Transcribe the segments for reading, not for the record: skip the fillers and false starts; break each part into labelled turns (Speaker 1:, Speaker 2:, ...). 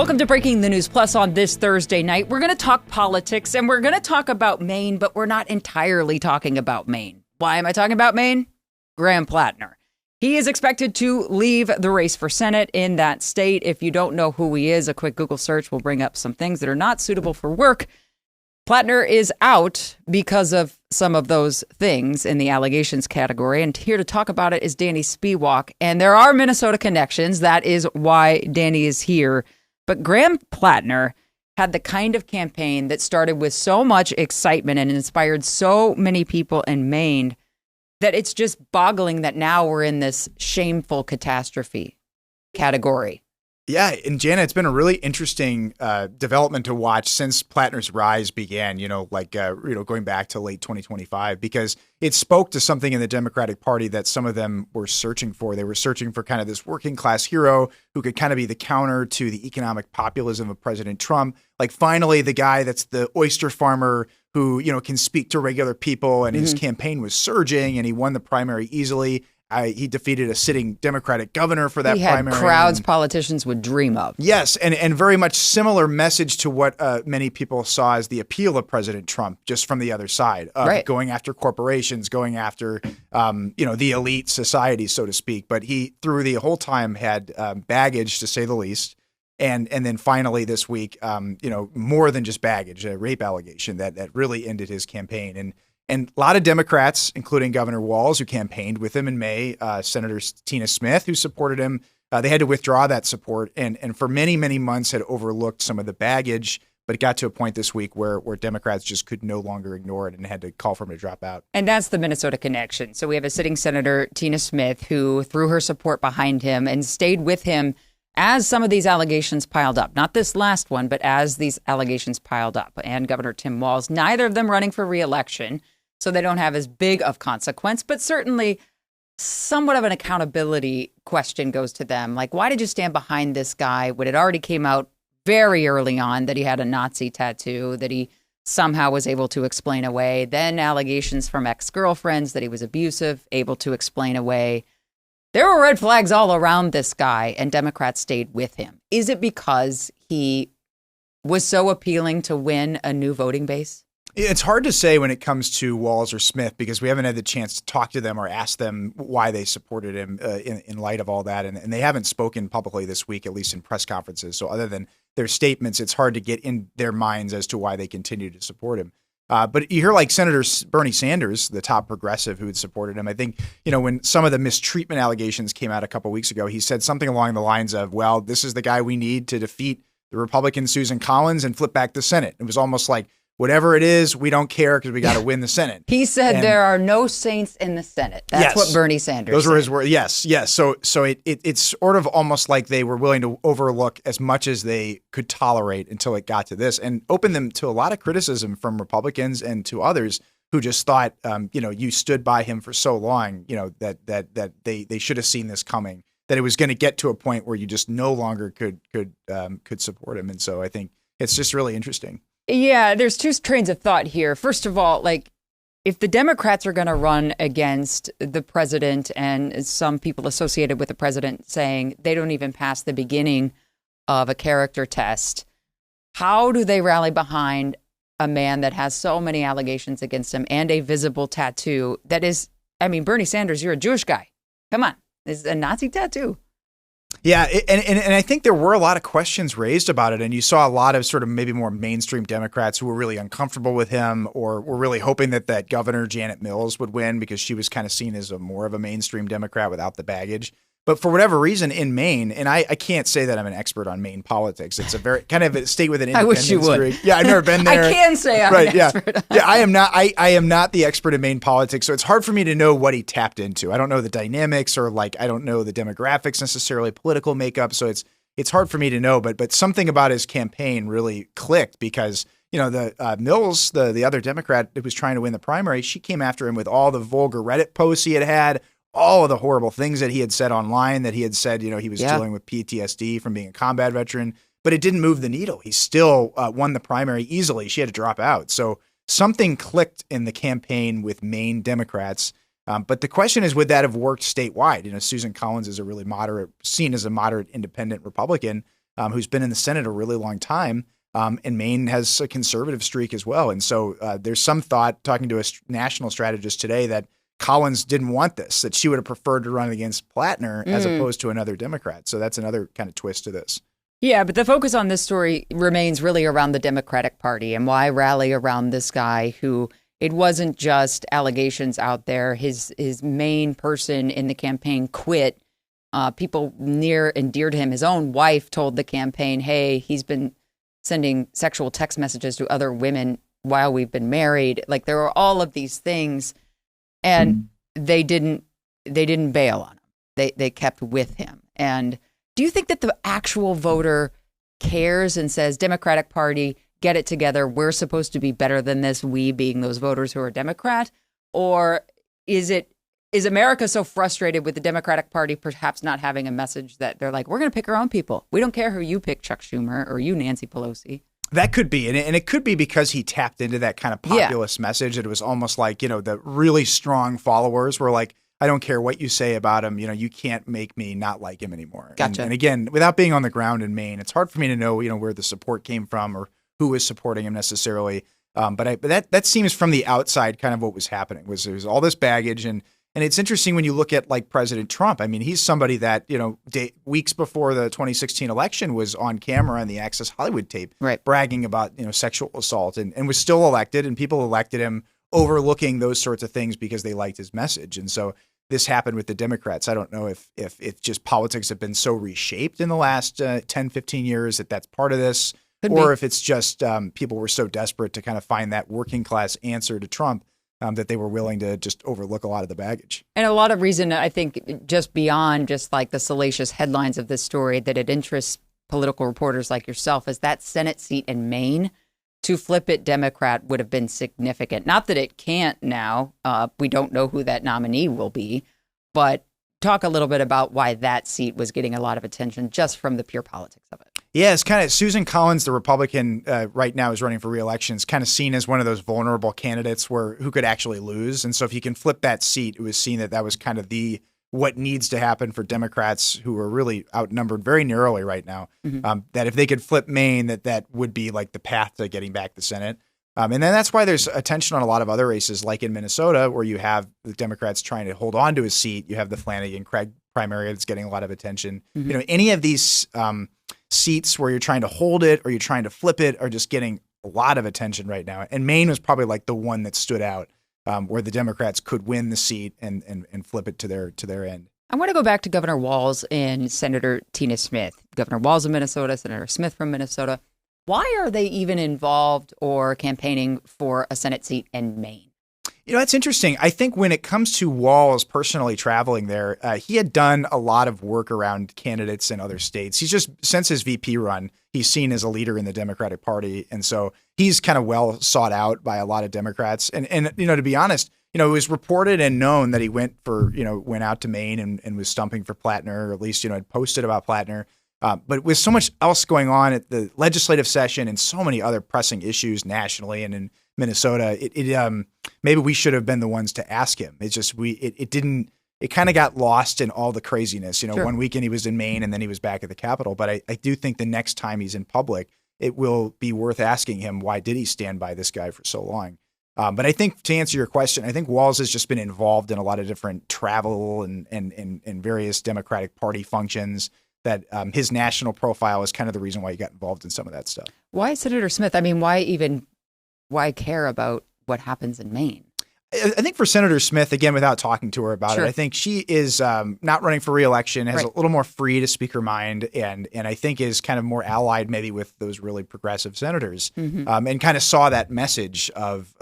Speaker 1: Welcome to Breaking the News Plus on this Thursday night. We're going to talk politics and we're going to talk about Maine, but we're not entirely talking about Maine. Why am I talking about Maine? Graham Platner. He is expected to leave the race for Senate in that state. If you don't know who he is, a quick Google search will bring up some things that are not suitable for work. Platner is out because of some of those things in the allegations category. And here to talk about it is Danny Spewak. And there are Minnesota connections. That is why Danny is here. But Graham Platner had the kind of campaign that started with so much excitement and inspired so many people in Maine that it's just boggling that now we're in this shameful catastrophe category.
Speaker 2: Yeah, and Jana, it's been a really interesting development to watch since Platner's rise began, going back to late 2025, because it spoke to something in the Democratic Party that some of them were searching for. They were searching for kind of this working class hero who could kind of be the counter to the economic populism of President Trump. Like finally, the guy that's the oyster farmer who, can speak to regular people, and his campaign was surging and he won the primary easily. He defeated a sitting Democratic governor for that primary.
Speaker 1: He had crowds politicians would dream of.
Speaker 2: Yes, and very much similar message to what many people saw as the appeal of President Trump, just from the other side, going after corporations, going after the elite society, so to speak. But he, through the whole time, had baggage, to say the least. And then finally this week, more than just baggage, a rape allegation that really ended his campaign. And a lot of Democrats, including Governor Walz, who campaigned with him in May, Senator Tina Smith, who supported him, they had to withdraw that support. And for many, many months had overlooked some of the baggage, but it got to a point this week where Democrats just could no longer ignore it and had to call for him to drop out.
Speaker 1: And that's the Minnesota connection. So we have a sitting Senator, Tina Smith, who threw her support behind him and stayed with him as some of these allegations piled up. Not this last one, but as these allegations piled up. And Governor Tim Walz, neither of them running for re-election, so they don't have as big of consequence, but certainly somewhat of an accountability question goes to them. Like, why did you stand behind this guy when it already came out very early on that he had a Nazi tattoo, that he somehow was able to explain away? Then allegations from ex-girlfriends that he was abusive, able to explain away. There were red flags all around this guy, and Democrats stayed with him. Is it because he was so appealing to win a new voting base?
Speaker 2: It's hard to say when it comes to Walz or Smith, because we haven't had the chance to talk to them or ask them why they supported him in light of all that. And they haven't spoken publicly this week, at least in press conferences. So other than their statements, it's hard to get in their minds as to why they continue to support him. But you hear like Senator Bernie Sanders, the top progressive who had supported him. I think, when some of the mistreatment allegations came out a couple of weeks ago, he said something along the lines of, well, this is the guy we need to defeat the Republican Susan Collins and flip back the Senate. It was almost like, whatever it is, we don't care because we got to win the Senate.
Speaker 1: He said there are no saints in the Senate. That's what Bernie Sanders
Speaker 2: Those
Speaker 1: said.
Speaker 2: were his words. Yes. So it's sort of almost like they were willing to overlook as much as they could tolerate until it got to this, and opened them to a lot of criticism from Republicans and to others who just thought, you stood by him for so long, that they should have seen this coming, that it was going to get to a point where you just no longer could support him. And so I think it's just really interesting.
Speaker 1: Yeah, there's two trains of thought here. First of all, if the Democrats are going to run against the president, and some people associated with the president saying they don't even pass the beginning of a character test, how do they rally behind a man that has so many allegations against him and a visible tattoo that is, Bernie Sanders, you're a Jewish guy. Come on. It's a Nazi tattoo.
Speaker 2: Yeah, and I think there were a lot of questions raised about it, and you saw a lot of sort of maybe more mainstream Democrats who were really uncomfortable with him, or were really hoping that Governor Janet Mills would win because she was kind of seen as more of a mainstream Democrat without the baggage. But for whatever reason in Maine, and I can't say that I'm an expert on Maine politics. It's a very kind of a state with an independence streak.
Speaker 1: I wish you would.
Speaker 2: Yeah, I've never been there.
Speaker 1: I can say I'm an expert.
Speaker 2: Yeah, I am not. I am not the expert in Maine politics, so it's hard for me to know what he tapped into. I don't know the dynamics, or I don't know the demographics necessarily, political makeup. So it's hard for me to know. But something about his campaign really clicked, because the Mills, the other Democrat who was trying to win the primary, she came after him with all the vulgar Reddit posts he had. All of the horrible things that he had said online, that he had said, he was dealing with PTSD from being a combat veteran, but it didn't move the needle. He still won the primary easily. She had to drop out. So something clicked in the campaign with Maine Democrats. But the question is, would that have worked statewide? Susan Collins is a really seen as a moderate independent Republican. who's been in the Senate a really long time. And Maine has a conservative streak as well. And so there's some thought, talking to a national strategist today, that Collins didn't want this, that she would have preferred to run against Platner as opposed to another Democrat. So that's another kind of twist to this.
Speaker 1: Yeah, but the focus on this story remains really around the Democratic Party and why rally around this guy who, it wasn't just allegations out there. His main person in the campaign quit. People near and dear to him, his own wife, told the campaign, hey, he's been sending sexual text messages to other women while we've been married. Like, there were all of these things, and they didn't bail on him. They kept with him. And do you think that the actual voter cares and says, Democratic Party, get it together, we're supposed to be better than this, we being those voters who are Democrat? Or is America so frustrated with the Democratic Party perhaps not having a message that they're like, we're going to pick our own people. We don't care who you pick, Chuck Schumer, or you, Nancy Pelosi.
Speaker 2: That could be. And it could be because he tapped into that kind of populist message. It was almost like, the really strong followers were like, I don't care what you say about him. You can't make me not like him anymore.
Speaker 1: Gotcha.
Speaker 2: And again, without being on the ground in Maine, it's hard for me to know, where the support came from or who was supporting him necessarily. But that seems from the outside kind of what was happening. Was there was all this baggage, and it's interesting when you look at like President Trump. I mean, he's somebody that weeks before the 2016 election was on camera on the Access Hollywood tape, bragging about sexual assault, and was still elected, and people elected him overlooking those sorts of things because they liked his message. And so this happened with the Democrats. I don't know if it's just politics have been so reshaped in the last 10, 15 years that that's part of this. Or if it's just people were so desperate to kind of find that working class answer to Trump that they were willing to just overlook a lot of the baggage. And
Speaker 1: a lot of reason, I think, just beyond just like the salacious headlines of this story, that it interests political reporters like yourself, is that Senate seat in Maine. To flip it Democrat would have been significant. Not that it can't now. We don't know who that nominee will be. But talk a little bit about why that seat was getting a lot of attention just from the pure politics of it.
Speaker 2: Yeah, it's kind of Susan Collins, the Republican right now, is running for re-election. It's kind of seen as one of those vulnerable candidates who could actually lose. And so if you can flip that seat, it was seen that was kind of what needs to happen for Democrats who are really outnumbered very narrowly right now. That if they could flip Maine, that would be like the path to getting back the Senate. And then that's why there's attention on a lot of other races, like in Minnesota, where you have the Democrats trying to hold on to a seat. You have the Flanagan-Craig primary that's getting a lot of attention. Any of these seats where you're trying to hold it or you're trying to flip it are just getting a lot of attention right now. And Maine was probably like the one that stood out where the Democrats could win the seat and flip it to their end.
Speaker 1: I want to go back to Governor Walz and Senator Tina Smith. Governor Walz of Minnesota, Senator Smith from Minnesota. Why are they even involved or campaigning for a Senate seat in Maine?
Speaker 2: That's interesting. I think when it comes to Walz personally traveling there, he had done a lot of work around candidates in other states. He's just, since his VP run, he's seen as a leader in the Democratic Party. And so he's kind of well sought out by a lot of Democrats. And to be honest, it was reported and known that he went out to Maine and was stumping for Platner, or at least, had posted about Platner. But with so much else going on at the legislative session and so many other pressing issues nationally and in Minnesota, maybe we should have been the ones to ask him. It's just it kind of got lost in all the craziness.
Speaker 1: Sure.
Speaker 2: One weekend he was in Maine and then he was back at the Capitol. But I do think the next time he's in public, it will be worth asking him, why did he stand by this guy for so long? But I think, to answer your question, I think Walz has just been involved in a lot of different travel and various Democratic Party functions. That his national profile is kind of the reason why he got involved in some of that stuff. Why
Speaker 1: Senator Smith? I mean, why care about what happens in Maine?
Speaker 2: I think for Senator Smith, again, without talking to her about it, I think she is not running for re-election, has a little more free to speak her mind, and I think is kind of more allied maybe with those really progressive senators, and kind of saw that message of,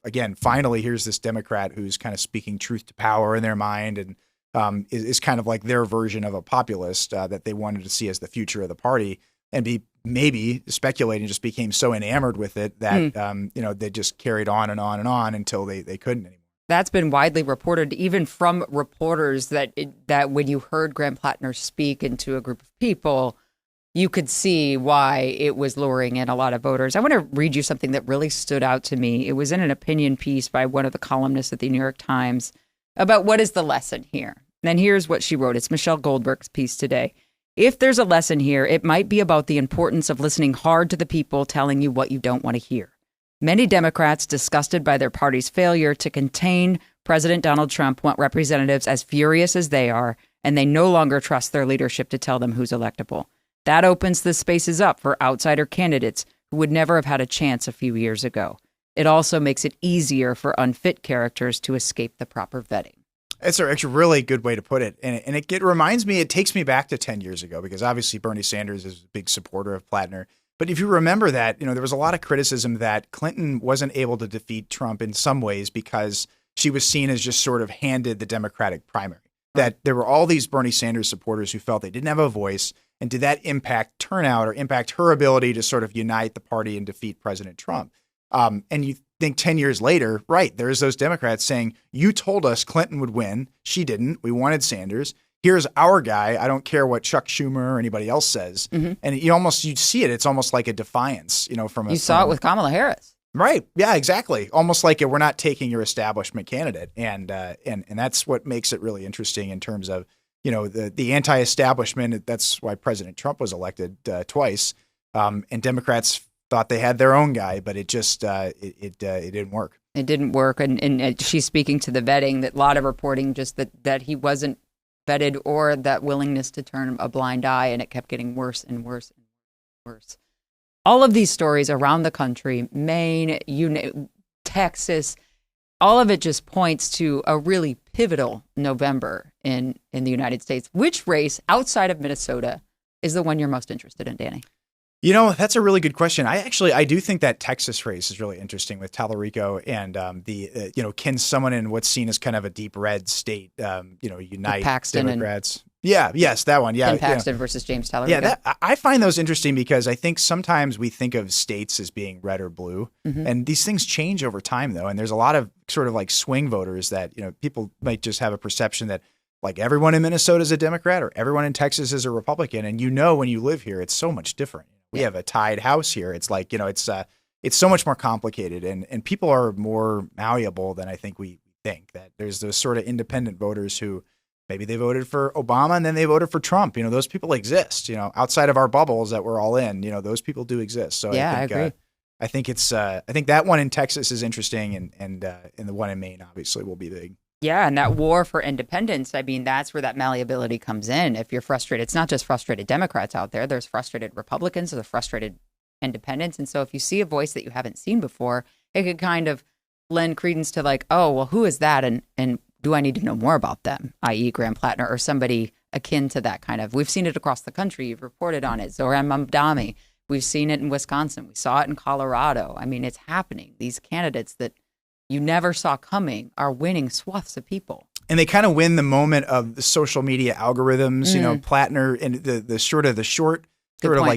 Speaker 2: again, finally, here's this Democrat who's kind of speaking truth to power in their mind, and is kind of like their version of a populist that they wanted to see as the future of the party, and be maybe speculating just became so enamored with it that they just carried on and on and on until they couldn't anymore.
Speaker 1: That's been widely reported, even from reporters, that when you heard Graham Platner speak into a group of people, you could see why it was luring in a lot of voters. I want to read you something that really stood out to me. It was in an opinion piece by one of the columnists at the New York Times about what is the lesson here. And here's what she wrote. It's Michelle Goldberg's piece today. If there's a lesson here, it might be about the importance of listening hard to the people telling you what you don't want to hear. Many Democrats, disgusted by their party's failure to contain President Donald Trump, want representatives as furious as they are, and they no longer trust their leadership to tell them who's electable. That opens the spaces up for outsider candidates who would never have had a chance a few years ago. It also makes it easier for unfit characters to escape the proper vetting.
Speaker 2: It's actually a really good way to put it. And it reminds me, it takes me back to 10 years ago, because obviously Bernie Sanders is a big supporter of Platner. But if you remember that, there was a lot of criticism that Clinton wasn't able to defeat Trump in some ways because she was seen as just sort of handed the Democratic primary. That there were all these Bernie Sanders supporters who felt they didn't have a voice. And did that impact turnout or impact her ability to sort of unite the party and defeat President Trump? And you think 10 years later, right, there's those Democrats saying, you told us Clinton would win. She didn't. We wanted Sanders. Here's our guy. I don't care what Chuck Schumer or anybody else says. Mm-hmm. And you see it. It's almost like a defiance, from
Speaker 1: You saw it with Kamala Harris.
Speaker 2: Right. Yeah, exactly. Almost like we're not taking your establishment candidate. And that's what makes it really interesting in terms of, the anti-establishment. That's why President Trump was elected twice. And Democrats thought they had their own guy, but it just it didn't work.
Speaker 1: It didn't work, and she's speaking to the vetting. That a lot of reporting just that he wasn't vetted, or that willingness to turn a blind eye, and it kept getting worse and worse and worse. All of these stories around the country, Maine, Texas, all of it just points to a really pivotal November in the United States. Which race outside of Minnesota is the one you're most interested in, Danny?
Speaker 2: That's a really good question. I do think that Texas race is really interesting with Tallarico and can someone in what's seen as kind of a deep red state, unite
Speaker 1: Paxton
Speaker 2: Democrats. Yes, that one. Yeah,
Speaker 1: Ken Paxton versus James Tallarico.
Speaker 2: Yeah, I find those interesting because I think sometimes we think of states as being red or blue, and these things change over time, though. And there's a lot of sort of like swing voters that people might just have a perception that like everyone in Minnesota is a Democrat or everyone in Texas is a Republican, and when you live here, it's so much different. We have a tied house here. It's like, it's so much more complicated, and people are more malleable than I think we think. That there's those sort of independent voters who maybe they voted for Obama and then they voted for Trump. Those people exist, outside of our bubbles that we're all in, those people do exist. So
Speaker 1: yeah, I agree.
Speaker 2: I think I think that one in Texas is interesting, and the one in Maine obviously will be big.
Speaker 1: Yeah, and that war for independence, that's where that malleability comes in. If you're frustrated, it's not just frustrated Democrats out there. There's frustrated Republicans, there's frustrated independents. And so if you see a voice that you haven't seen before, it could kind of lend credence to like, oh, well, who is that? And do I need to know more about them, i.e. Graham Platner or somebody akin to that kind of. We've seen it across the country. You've reported on it. Zoran Mamdani. We've seen it in Wisconsin. We saw it in Colorado. It's happening. These candidates that you never saw coming are winning swaths of people.
Speaker 2: And they kind of win the moment of the social media algorithms, Platner and the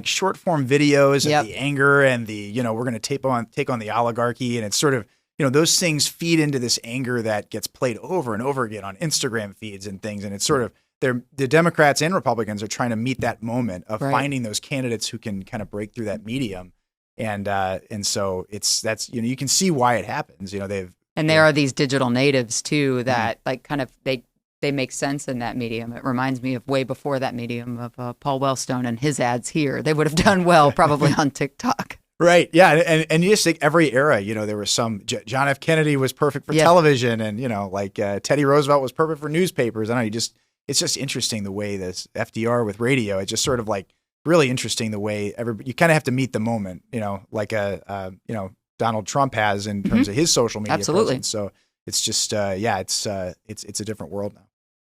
Speaker 2: short form videos and the anger and the, we're going to take on the oligarchy. And it's sort of, those things feed into this anger that gets played over and over again on Instagram feeds and things. And it's sort of the Democrats and Republicans are trying to meet that moment of finding those candidates who can kind of break through that medium. And so that's you can see why it happens.
Speaker 1: There are these digital natives too that like kind of they make sense in that medium. It reminds me of way before that medium of Paul Wellstone and his ads here. They would have done well probably on TikTok.
Speaker 2: Right. Yeah. And you just think every era, there was some John F. Kennedy was perfect for television, and Teddy Roosevelt was perfect for newspapers. I don't know. It's just interesting the way this FDR with radio. It's just sort of like really interesting the way you kind of have to meet the moment, like Donald Trump has in terms of his social media presence. So it's just it's a different world now.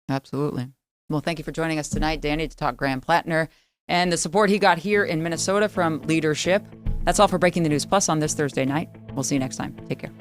Speaker 1: Absolutely. Well, thank you for joining us tonight, Danny, to talk Graham Platner and the support he got here in Minnesota from leadership. That's all for Breaking the News Plus on this Thursday night. We'll see you next time. Take care.